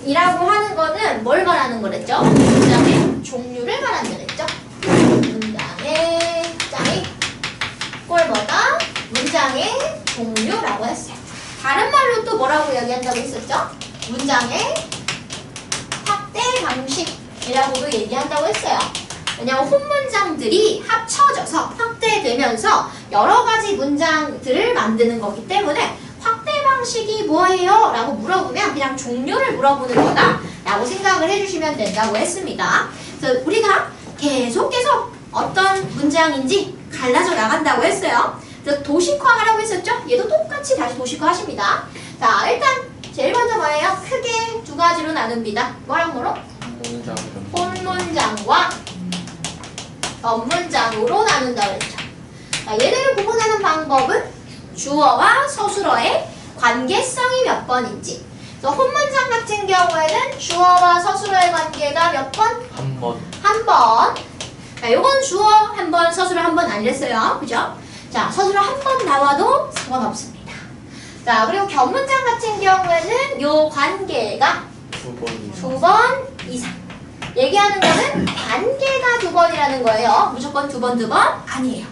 이라고 하는 거는 뭘 말하는 거랬죠? 문장의 종류를 말하는 거랬죠? 문장의 꼴 뭐다? 문장의 종류라고 했어요. 다른 말로 또 뭐라고 이야기한다고 했었죠? 문장의 확대 방식이라고도 얘기한다고 했어요. 왜냐하면 혼문장들이 합쳐져서 확대되면서 여러 가지 문장들을 만드는 거기 때문에 확대 방식이 뭐예요? 라고 물어보면 그냥 종류를 물어보는 거다 라고 생각을 해주시면 된다고 했습니다. 그래서 우리가 계속 어떤 문장인지 갈라져 나간다고 했어요. 그래서 도식화 하라고 했었죠? 얘도 똑같이 다시 도식화 하십니다. 자, 일단 제일 먼저 뭐예요? 크게 두 가지로 나눕니다. 뭐랑 뭐로? 본문장과 전문장으로 나눈다고 했죠. 자, 얘네를 구분하는 방법은 주어와 서술어의 관계성이 몇 번인지. 그래서 혼문장 같은 경우에는 주어와 서술어의 관계가 몇 번? 한 번. 자, 요건 주어 한 번, 서술어 한 번 아니랬어요. 그죠? 자, 서술어 한 번 나와도 상관없습니다. 자, 그리고 견문장 같은 경우에는 요 관계가 두 번 이상. 얘기하는 거는 관계가 두 번이라는 거예요. 무조건 두 번 아니에요.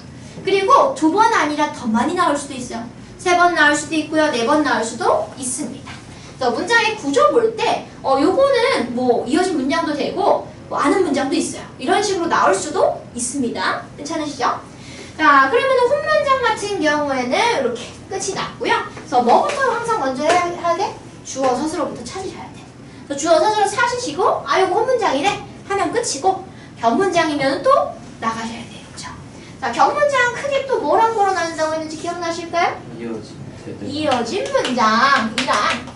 그리고 두 번 아니라 더 많이 나올 수도 있어요. 세 번 나올 수도 있고요. 네 번 나올 수도 있습니다. 그래서 문장의 구조 볼 때 요거는 뭐 이어진 문장도 되고 뭐 아는 문장도 있어요. 이런 식으로 나올 수도 있습니다. 괜찮으시죠? 자, 그러면 혼문장 같은 경우에는 이렇게 끝이 났고요. 그래서 뭐부터 항상 먼저 해야 돼? 주어, 서술어부터 찾으셔야 돼. 그래서 주어, 서술어 찾으시고 요거 혼문장이래 하면 끝이고 견문장이면 또 나가셔야 돼요. 그렇죠? 자, 견문장 크게 또 뭐랑 뭐로 나눈다고 했는지 기억나실까요? 이어진 문장이랑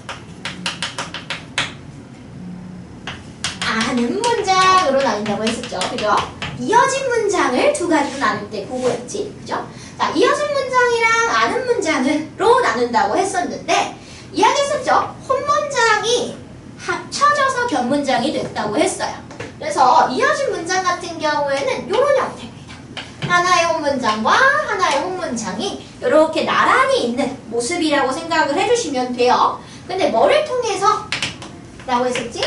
아는 문장으로 나눈다고 했었죠. 그죠? 이어진 문장을 두 가지로 나눌 때 그거였지. 그죠? 자, 이어진 문장이랑 아는 문장으로 나눈다고 했었는데 이야기했었죠. 혼문장이 합쳐져서 견문장이 됐다고 했어요. 그래서 이어진 문장 같은 경우에는 이런 형태입니다. 하나의 혼문장과 하나의 혼문장이 이렇게 나란히 있는 모습이라고 생각을 해주시면 돼요. 근데 뭐를 통해서? 라고 했었지?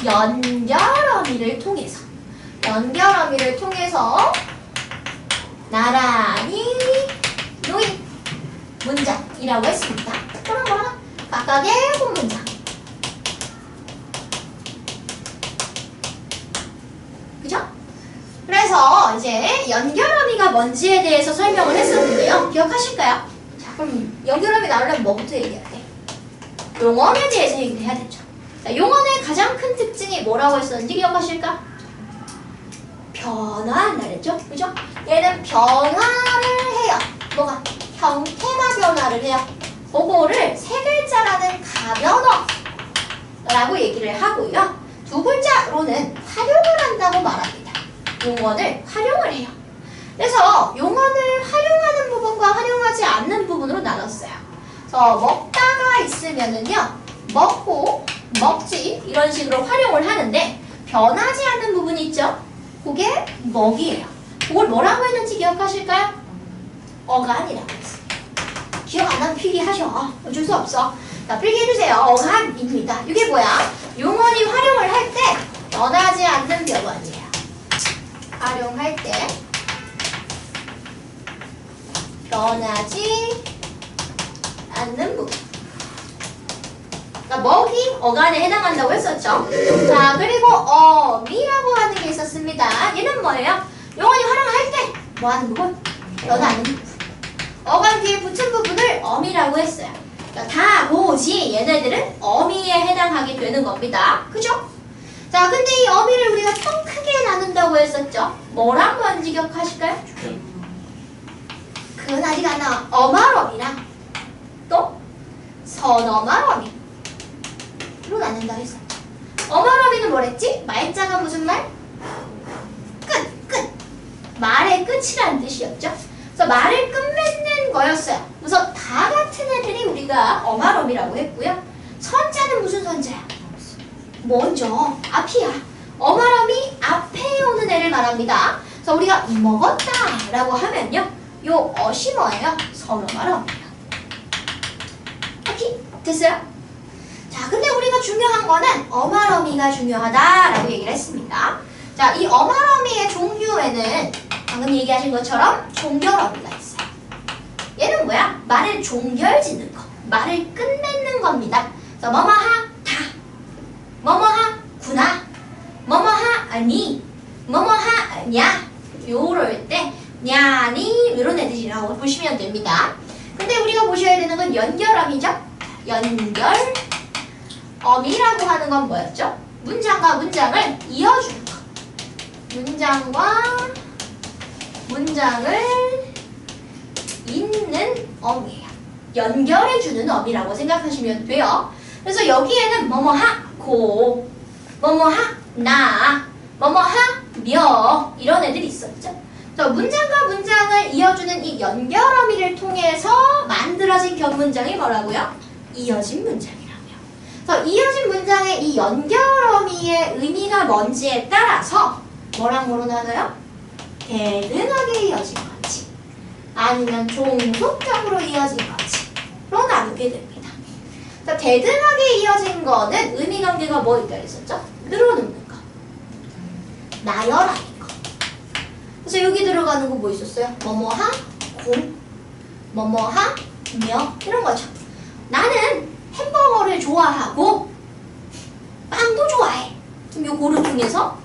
연결어미를 통해서 나란히 놓인 문장이라고 했습니다. 그럼 뭐라? 각각의 혼문장. 그죠? 그래서 이제 연결어미가 뭔지에 대해서 설명을 했었는데요. 기억하실까요? 자, 그럼 연결어미 나오려면 뭐부터 얘기해야 돼? 용언에 대해서 얘기를 해야 되죠. 자, 용언의 가장 큰 특징이 뭐라고 했었는지 기억하실까? 변화한다 그랬죠? 그죠? 얘는 변화를 해요. 뭐가? 형태나 변화를 해요. 그거를 세 글자라는 가변어라고 얘기를 하고요. 두 글자로는 활용을 한다고 말합니다. 용언을 활용을 해요. 그래서 용언을 활용하는 부분과 활용하지 않는 부분으로 나눴어요. 그래서 먹다가 있으면은요, 먹고, 먹지 이런 식으로 활용을 하는데 변하지 않는 부분이 있죠? 그게 먹이에요. 그걸 뭐라고 했는지 기억하실까요? 어간이라고 했어요. 기억 안 하면 필기하셔. 어쩔 수 없어. 자, 필기해주세요. 어간입니다. 이게 뭐야? 용언이 활용을 할 때 변하지 않는 벽언이에요. 활용할 때 변하지 않는 부분. 그러니까 먹이, 어간에 해당한다고 했었죠. 자, 그리고 어미라고 하는 게 있었습니다. 얘는 뭐예요? 용언이 활용할 때 뭐 하는 부분? 변하는 부분. 어간 뒤에 붙은 부분을 어미라고 했어요. 그러니까 다 뭐지? 얘네들은 어미에 해당하게 되는 겁니다. 그죠? 자, 근데 이 어미를 우리가 좀 크게 나눈다고 했었죠. 뭐랑 뭔지 기억하실까요? 그건 아직 안 나와. 어말어미랑 또 선어말어미 로 나눈다고 했었죠. 어말어미는 뭐랬지? 말자가 무슨 말? 끝! 말의 끝이라는 뜻이었죠. 그래서 말을 끝맺는 거였어요. 그래서 다 같은 애들이 우리가 어말어미라고 했고요. 선자는 무슨 선자야? 먼저 앞이야. 어말어미 앞에 오는 애를 말합니다. 그래서 우리가 먹었다 라고 하면요, 요 어시 뭐예요? 선어말어미예요. 오케이? 됐어요? 자, 근데 우리가 여기서 중요한 거는 어말어미가 중요하다라고 얘기를 했습니다. 자, 이 어말어미의 종류에는 방금 얘기하신 것처럼 종결어미가 있어요. 얘는 뭐야? 말을 종결짓는 거, 말을 끝내는 겁니다. 그래서 뭐뭐하 다, 뭐뭐하 구나, 뭐뭐하 아니, 뭐뭐하 아냐. 요럴 때 냐니 이런 애들이라고 보시면 됩니다. 근데 우리가 보셔야 되는 건 연결어미죠. 연결어미라고 하는 건 뭐였죠? 문장과 문장을 이어주는 거. 문장과 문장을 잇는 어미예요. 연결해주는 어미라고 생각하시면 돼요. 그래서 여기에는 뭐뭐하고, 뭐뭐하나, 뭐뭐하며 이런 애들이 있었죠. 그래서 문장과 문장을 이어주는 이 연결어미를 통해서 만들어진 견문장이 뭐라고요? 이어진 문장이라고요. 그래서 이어진 문장의 이 연결어미의 의미가 뭔지에 따라서 뭐랑 뭐로 나눠요? 대등하게 이어진 건지 아니면 종속적으로 이어진 건지로 나누게 됩니다. 그래서 대등하게 이어진 거는 의미 관계가 뭐 있다 그랬었죠? 늘어놓는 거, 나열하는 거. 그래서 여기 들어가는 거 뭐 있었어요? 뭐뭐하고, 뭐뭐하며 이런 거죠. 나는 햄버거를 좋아하고 빵도 좋아해. 그럼 요 고를 중에서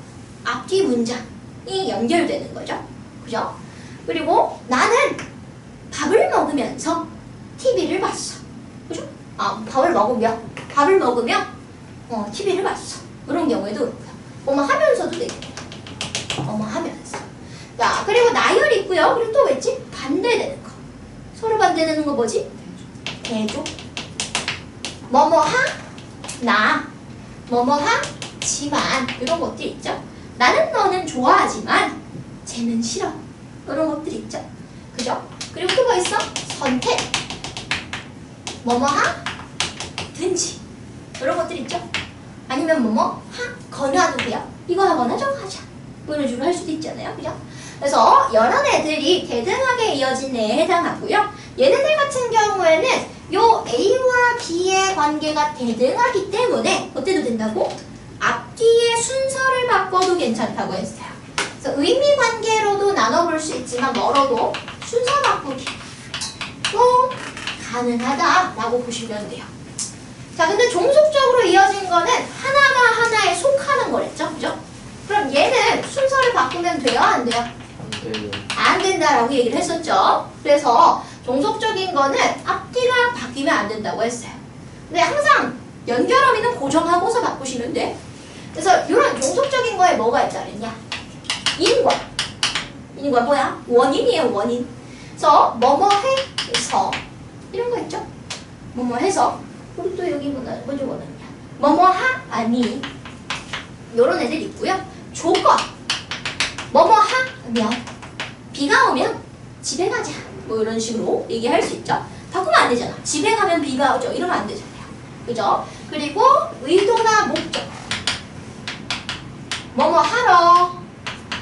앞뒤 문장이 연결되는 거죠. 그죠? 그리고 나는 밥을 먹으면서 TV를 봤어. 그죠? 밥을 먹으며 TV를 봤어. 그런 경우에도 그렇고요. 뭐뭐 하면서도 되겠네요. 뭐뭐 하면서. 자, 그리고 나열 있고요. 그리고 또 뭐 있지? 반대되는 거. 서로 반대되는 거 뭐지? 대조. 뭐뭐하 나, 뭐뭐하지만 이런 것들 있죠. 나는 너는 좋아하지만 쟤는 싫어. 이런 것들 있죠. 그죠? 그리고 또 뭐 있어? 선택. 뭐뭐하든지 이런 것들 있죠. 아니면 뭐뭐하거나도 돼요. 이거 하거나 저거 하자. 뭐 이런 식으로 할 수도 있잖아요. 그죠? 그래서 여러 애들이 대등하게 이어진 애에 해당하고요. 얘네들 같은 경우에는 요 A와 B의 관계가 대등하기 때문에 어때도 된다고? 앞뒤의 순서를 바꿔도 괜찮다고 했어요. 그래서 의미 관계로도 나눠볼 수 있지만 멀어도 순서 바꾸기도 가능하다라고 보시면 돼요. 자, 근데 종속적으로 이어진 거는 하나가 하나에 속하는 거랬죠? 그죠? 그럼 얘는 순서를 바꾸면 돼요? 안 돼요? 안 된다라고 얘기를 했었죠. 그래서 종속적인 거는 앞뒤가 바뀌면 안 된다고 했어요. 근데 항상 연결어미는 고정하고서 바꾸시면 돼. 그래서 이런 종속적인 거에 뭐가 있다 그랬냐? 인과. 인과 뭐야? 원인이에요, 원인. 그래서 뭐뭐해서 이런 거 있죠? 뭐뭐해서 그리고 또 여기 뭐죠 원하냐? 뭐뭐하아니 이런 애들 있고요. 조건. 뭐뭐하면 비가 오면 집에 가자. 뭐 이런 식으로 얘기할 수 있죠. 바꾸면 안 되잖아. 집에 가면 비가 오죠. 이러면 안 되잖아요. 그죠? 그리고 의도나 목적. 뭐뭐 하러,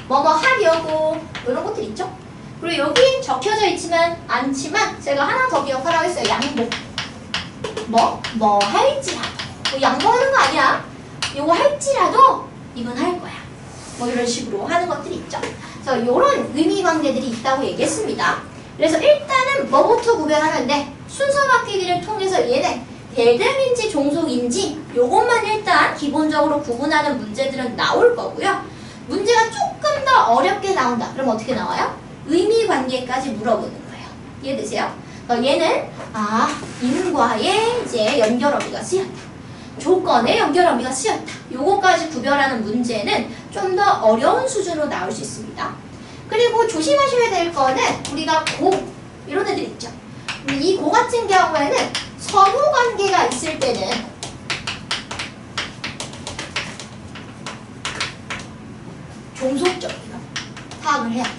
뭐뭐 하려고 이런 것들 있죠. 그리고 여기 적혀져 있지만 않지만 제가 하나 더 기억하라고 했어요. 양보. 뭐 할지라도. 뭐 양보하는 거 아니야. 이거 할지라도 이건 할 거야. 뭐 이런 식으로 하는 것들이 있죠. 그래서 이런 의미 관계들이 있다고 얘기했습니다. 그래서 일단은 뭐부터 구별하면 돼? 순서 바뀌기를 통해서 얘는 대등인지 종속인지 요것만 일단 기본적으로 구분하는 문제들은 나올 거고요. 문제가 조금 더 어렵게 나온다. 그럼 어떻게 나와요? 의미 관계까지 물어보는 거예요. 이해되세요? 얘는 인과의 이제 연결어미가 쓰였다. 조건에 연결어미가 쓰였다. 요거까지 구별하는 문제는 좀 더 어려운 수준으로 나올 수 있습니다. 그리고 조심하셔야 될 거는 우리가 이런 애들 있죠. 이 고 같은 경우에는 선후 관계가 있을 때는 종속적이요. 파악을 해야 돼.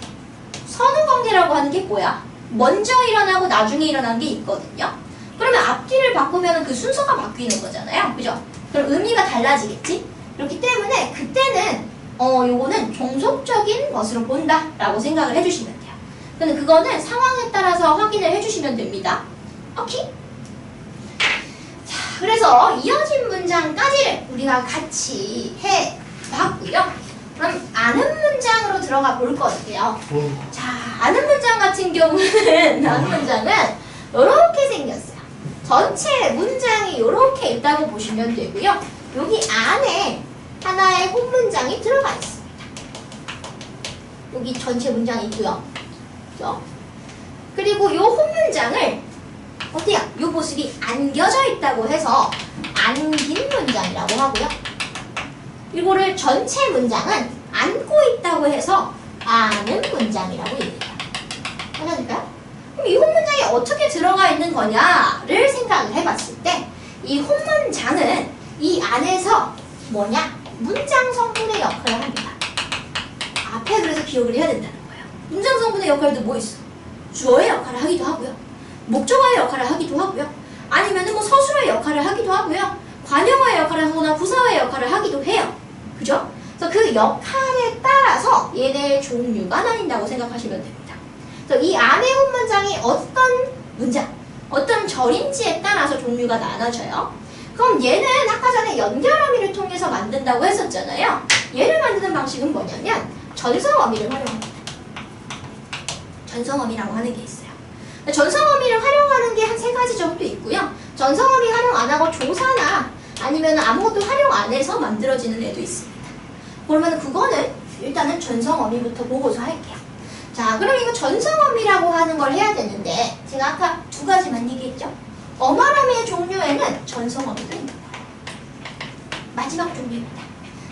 선후 관계라고 하는 게 뭐야? 먼저 일어나고 나중에 일어난 게 있거든요. 그러면 앞뒤를 바꾸면 그 순서가 바뀌는 거잖아요. 그죠? 그럼 의미가 달라지겠지? 그렇기 때문에 그때는 요거는 종속적인 것으로 본다라고 생각을 해주시면 돼요. 근데 그거는 상황에 따라서 확인을 해주시면 됩니다. 오케이? 자, 그래서 이어진 문장까지를 우리가 같이 해봤고요. 그럼 아는 문장으로 들어가 볼 건데요. 자, 아는 문장 같은 경우는 아는 문장은 이렇게 생겼어요. 전체 문장이 이렇게 있다고 보시면 되고요. 여기 안에 하나의 홈문장이 들어가 있습니다. 여기 전체 문장이 있고요. 그죠? 그리고 이 홈문장을 어때요? 이 모습이 안겨져 있다고 해서 안긴 문장이라고 하고요. 이거를 전체 문장은 안고 있다고 해서 아는 문장이라고 얘기해요. 맞아질까요? 그럼 이 홈문장이 어떻게 들어가 있는 거냐를 생각을 해봤을 때 이 홈문장은 이 안에서 뭐냐? 문장 성분의 역할을 합니다. 앞에 그래서 기억을 해야 된다는 거예요. 문장 성분의 역할도 뭐 있어? 주어의 역할을 하기도 하고요. 목적어의 역할을 하기도 하고요. 아니면 뭐 서술어의 역할을 하기도 하고요. 관용어의 역할을 하거나 부사어의 역할을 하기도 해요. 그죠? 그래서 그 역할에 따라서 얘네의 종류가 나뉜다고 생각하시면 됩니다. 그래서 이 안의 홈문장이 어떤 문장, 어떤 절인지에 따라서 종류가 나눠져요. 그럼 얘는 아까 전에 연결어미를 통해서 만든다고 했었잖아요. 얘를 만드는 방식은 뭐냐면 전성어미를 활용합니다. 전성어미라고 하는 게 있어요. 전성어미를 활용하는 게 한 3가지 정도 있고요. 전성어미 활용 안 하고 조사나 아니면 아무것도 활용 안 해서 만들어지는 애도 있습니다. 그러면 그거는 일단은 전성어미부터 보고서 할게요. 자, 그럼 이거 전성어미라고 하는 걸 해야 되는데 제가 아까 2가지만 얘기했죠. 어말어미의 종류에는 전성어미도 있는 거예요. 마지막 종류입니다.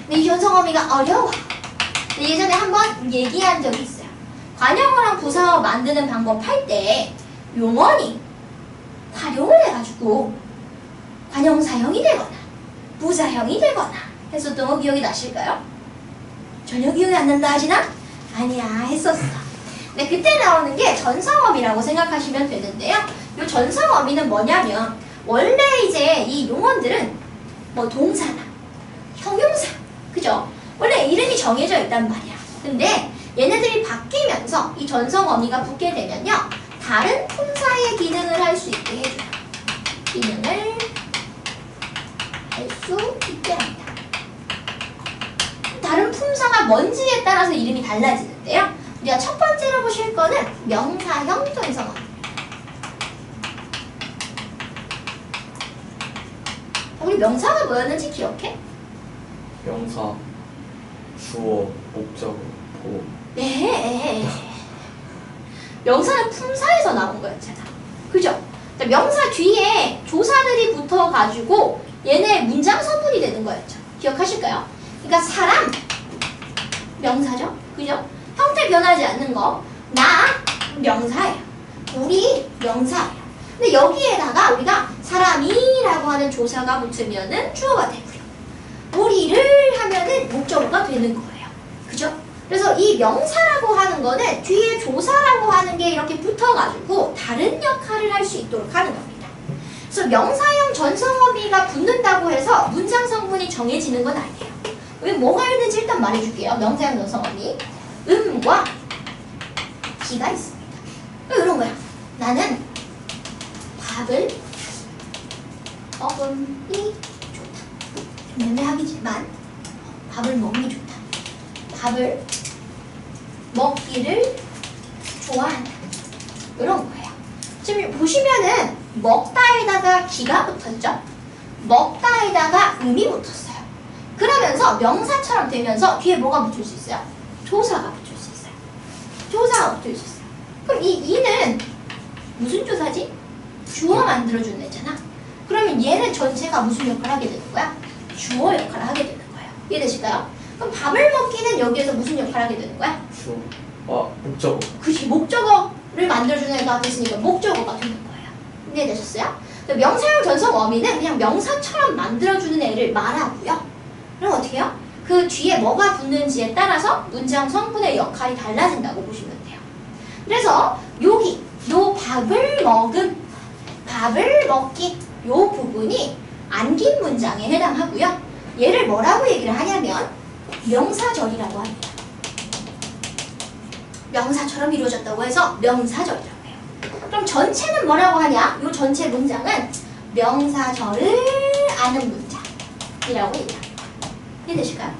근데 이 전성어미가 어려워. 근데 예전에 한번 얘기한 적이 있어요. 관용어랑 부사어 만드는 방법 할 때 용언이 활용을 해가지고 관용사형이 되거나 부사형이 되거나 했었던 거 기억이 나실까요? 전혀 기억이 안 난다 하시나? 아니야, 했었어. 근데 그때 나오는 게 전성어미라고 생각하시면 되는데요. 이 전성어미는 뭐냐면 원래 이제 이 용언들은 뭐 동사나 형용사, 그죠? 원래 이름이 정해져 있단 말이야. 근데 얘네들이 바뀌면서 이 전성어미가 붙게 되면요, 다른 품사의 기능을 할 수 있게 해줘요. 기능을 할 수 있게 합니다. 다른 품사가 뭔지에 따라서 이름이 달라지는데요. 우리가 첫 번째로 보실 거는 명사형 전성어미. 우리 명사가 뭐였는지 기억해? 명사, 주어, 목적, 보호. 네. 명사는 품사에서 나온 거였잖아. 그죠? 명사 뒤에 조사들이 붙어가지고 얘네 문장 성분이 되는 거였죠. 기억하실까요? 그러니까 사람, 명사죠? 그죠? 형태 변하지 않는 거. 나, 명사예요. 우리, 명사예요. 근데 여기에다가 우리가 사람이라고 하는 조사가 붙으면은 주어가 되고요. 우리를 하면은 목적어가 되는 거예요. 그죠? 그래서 이 명사라고 하는 거는 뒤에 조사라고 하는 게 이렇게 붙어가지고 다른 역할을 할 수 있도록 하는 겁니다. 그래서 명사형 전성어미가 붙는다고 해서 문장 성분이 정해지는 건 아니에요. 왜 뭐가 있는지 일단 말해줄게요. 명사형 전성어미. 음과 기가 있습니다. 이런 거야. 나는 밥을 먹음이 좋다. 좀 애매하겠지만 밥을 먹음이 좋다. 밥을 먹기를 좋아한다. 이런 거예요. 지금 보시면은 먹다에다가 기가 붙었죠? 먹다에다가 음이 붙었어요. 그러면서 명사처럼 되면서 뒤에 뭐가 붙을 수 있어요? 조사가 붙을 수 있어요. 조사가 붙을 수 있어요. 그럼 이 이는 무슨 조사지? 주어 만들어주는 애잖아. 그러면 얘는 전체가 무슨 역할을 하게 되는 거야? 주어 역할을 하게 되는 거예요. 이해되실까요? 그럼 밥을 먹기는 여기에서 무슨 역할을 하게 되는 거야? 주어. 목적어. 그치, 목적어를 만들어주는 애가 됐으니까 목적어가 되는 거예요. 이해되셨어요? 명사형 전성어미는 그냥 명사처럼 만들어주는 애를 말하고요. 그럼 어떻게 해요? 그 뒤에 뭐가 붙는지에 따라서 문장 성분의 역할이 달라진다고 보시면 돼요. 그래서 여기 요 밥을 먹음, 밥을 먹기 요 부분이 안긴 문장에 해당하고요. 얘를 뭐라고 얘기를 하냐면 명사절이라고 합니다. 명사처럼 이루어졌다고 해서 명사절이라고 해요. 그럼 전체는 뭐라고 하냐? 요 전체 문장은 명사절을 아는 문장이라고 얘기합니다. 이해되실까요?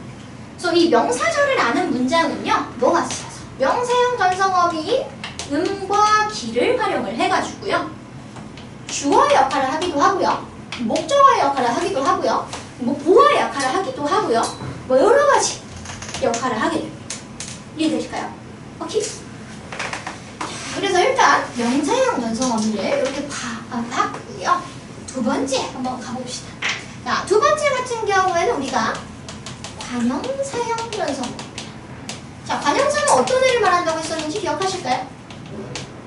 그래서 이 명사절을 아는 문장은요, 뭐가 있어서 명사형 전성어미인 음과 기를 활용을 해가지고요, 주어의 역할을 하기도 하고요, 목적어의 역할을 하기도 하고요, 뭐 보어의 역할을 하기도 하고요, 뭐 여러 가지 역할을 하게 됩니다. 이해되실까요? 오케이. 그래서 일단 명사형 전성어미를 이렇게 봤고요. 두 번째 한번 가봅시다. 자, 두 번째 같은 경우에는 우리가 관형사형 전성어미입니다. 자, 관형사는 어떤 애를 말한다고 했었는지 기억하실까요?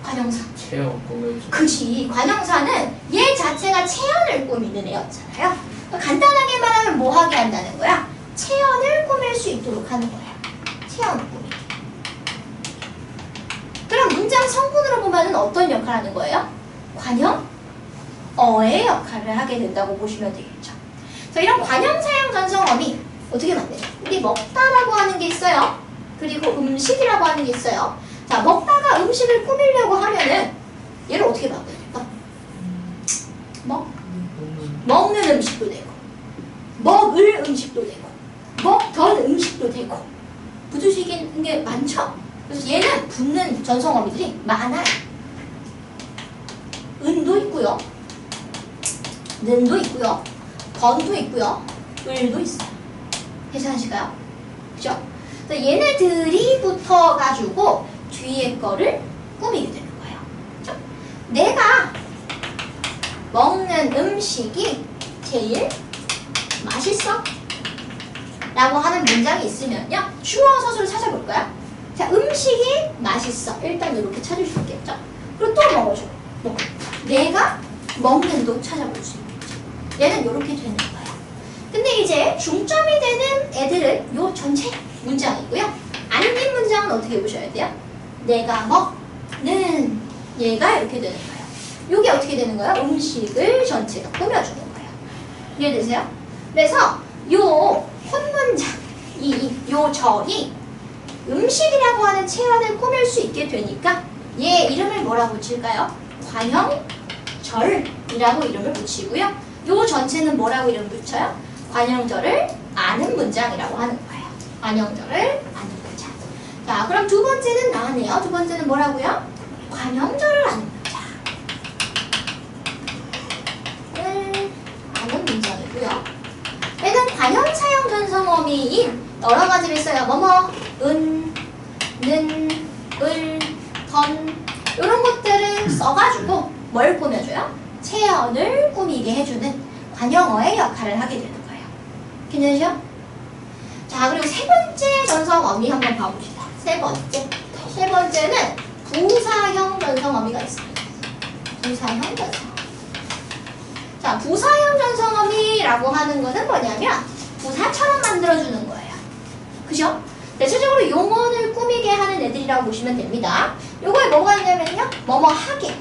관형사. 체험 꾸며주는. 그지. 관형사는 얘 자체가 체연을 꾸미는 애였잖아요. 그러니까 간단하게 말하면 뭐 하게 한다는 거야? 체연을 꾸밀 수 있도록 하는 거야. 체연을 꾸미기. 그럼 문장 성분으로 보면은 어떤 역할을 하는 거예요? 관형어의 역할을 하게 된다고 보시면 되겠죠. 그래서 이런 관형사형 전성어미 어떻게 만드냐? 우리 먹다라고 하는 게 있어요. 그리고 음식이라고 하는 게 있어요. 자, 먹다가 음식을 꾸미려고 하면은 얘를 어떻게 바꿔야 될까? 먹는 음식도 되고, 먹을 음식도 되고, 먹던 음식도 되고, 부두식인 게 많죠? 그래서 얘는 붙는 전성어미들이 많아요. 은도 있고요, 는도 있고요, 건도 있고요, 을도 있어요. 괜찮으실까요? 그죠? 그래서 얘네들이 붙어가지고 뒤에 거를 꾸미게 되는 거예요. 그죠? 내가 먹는 음식이 제일 맛있어? 라고 하는 문장이 있으면요, 주어 서술을 찾아볼까요? 자, 음식이 맛있어. 일단 이렇게 찾을 수 있겠죠? 그리고 또 먹어줘. 내가 먹는도 찾아볼 수 있겠죠? 얘는 이렇게 되는 거예요. 근데 이제 중점이 되는 애들은 요 전체 문장이고요. 아닌 문장은 어떻게 보셔야 돼요? 내가 먹는 얘가 이렇게 되는 거예요. 요게 어떻게 되는 거예요? 음식을 전체가 꾸며주는 거예요. 이해되세요? 그래서 요 혼문장, 요 절이 음식이라고 하는 체연을 꾸밀 수 있게 되니까 얘 이름을 뭐라고 붙일까요? 관형절이라고 이름을 붙이고요. 요 전체는 뭐라고 이름 붙여요? 관형절을 아는 문장이라고 하는 거예요. 관형절을 아는 문장. 자, 그럼 두 번째는 나왔네요. 두 번째는 뭐라고요? 관형절을 아는 문장. 아는 문장이고요. 얘는 관형사형 전성어미인 여러 가지를 써요. 뭐뭐, 은, 는, 을, 던 이런 것들을 써가지고 뭘 꾸며줘요? 체연을 꾸미게 해주는 관형어의 역할을 하게 되는 거예요. 괜찮으시죠? 자, 그리고 세 번째 전성어미 한번 봐봅시다. 세 번째는 부사형 전성어미가 있습니다. 부사형 전성어미. 자, 부사형 전성어미라고 하는 것은 뭐냐면 부사처럼 만들어주는 거예요. 그죠? 대체적으로 용언을 꾸미게 하는 애들이라고 보시면 됩니다. 요거에 뭐가 있냐면요, 뭐뭐 하게,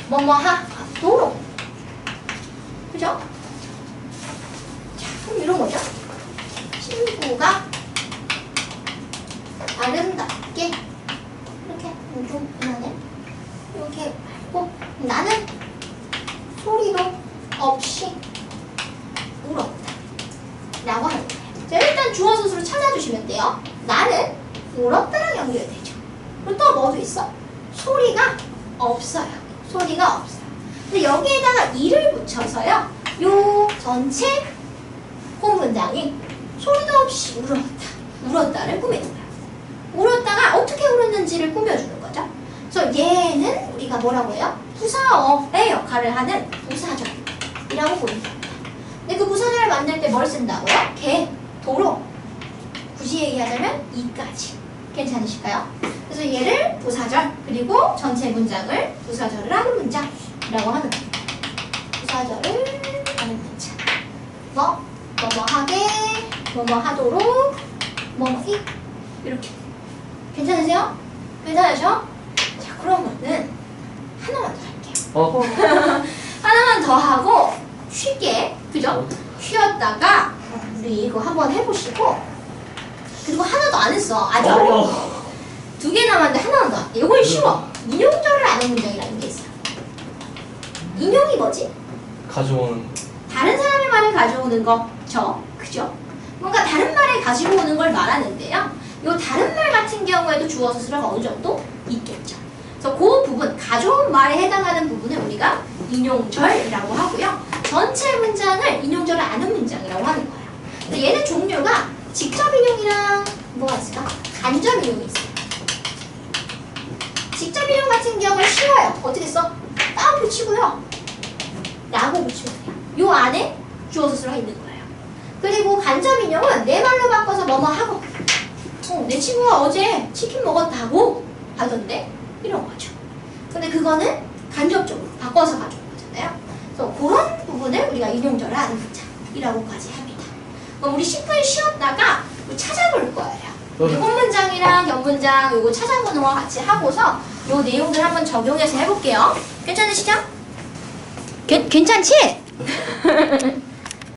뭐뭐 하도록. 그죠? 자, 그럼 이런 거죠. 친구가 아름답게, 이렇게 좀 이만해, 이렇게 말고, 나는 소리도 없이 울었다 라고 하는 거예요. 자, 일단 주어 서술을 찾아주시면 돼요. 나는 울었다랑 연결되죠. 그리고 또 뭐도 있어? 소리가 없어요. 소리가 없어요. 근데 여기에다가 이를 붙여서요, 요 전체 본문장이 소리도 없이 울었다를 꾸미는 거예요. 울었다가 어떻게 울었는지를 꾸며주는 거죠. 그래서 얘는 우리가 뭐라고 해요? 부사어의 역할을 하는 부사절이라고 보는 겁니다. 근데 그 부사절을 만들 때 뭘 쓴다고요? 개, 도로. 굳이 얘기하자면 이까지. 괜찮으실까요? 그래서 얘를 부사절, 그리고 전체 문장을 부사절을 하는 문장이라고 하는 겁니다. 부사절을 하는 문장. 뭐뭐 하게, 뭐뭐 하도록, 뭐뭐이 이렇게. 괜찮으세요? 괜찮으셔? 자, 그러면은 하나만 더 할게요. 하나만 더 하고 쉽게, 그죠? 쉬었다가 우리 이거 한번 해보시고, 그리고 하나 더 안 했어. 아직 어려워. 두 개 남았는데 하나만 더 할게. 이건 쉬워. 인용절을 아는 문장이라는 게 있어요. 인용이 뭐지? 가져오는 다른 사람의 말을 가져오는 거, 그죠? 뭔가 다른 말을 가지고 오는 걸 말하는데요. 이 다른 말 같은 경우에도 주어 서술어가 어느 정도 있겠죠. 그래서 그 부분, 가져온 말에 해당하는 부분을 우리가 인용절이라고 하고요. 전체 문장을 인용절을 아는 문장이라고 하는 거예요. 근데 얘는 종류가 직접 인용이랑 뭐가 있을까? 간접 인용이 있어요. 직접 인용 같은 경우는 쉬워요. 어떻게 써? 딱 붙이고요. 라고 붙이면 돼요. 요 안에 주어 서술어가 있는 거예요. 그리고 간접 인용은 내 말로 바꿔서 뭐뭐 하고 내 친구가 어제 치킨 먹었다고 하던데 이런 거죠. 근데 그거는 간접적으로 바꿔서 가져온 거잖아요. 그래서 그런 부분을 우리가 인용절을 하는 문장이라고까지 합니다. 그럼 우리 10분 쉬었다가 찾아볼 거예요. 우리 혼문장이랑 견문장 요거 찾아보는 거 같이 하고서 요 내용들 한번 적용해서 해볼게요. 괜찮으시죠? 괜찮지?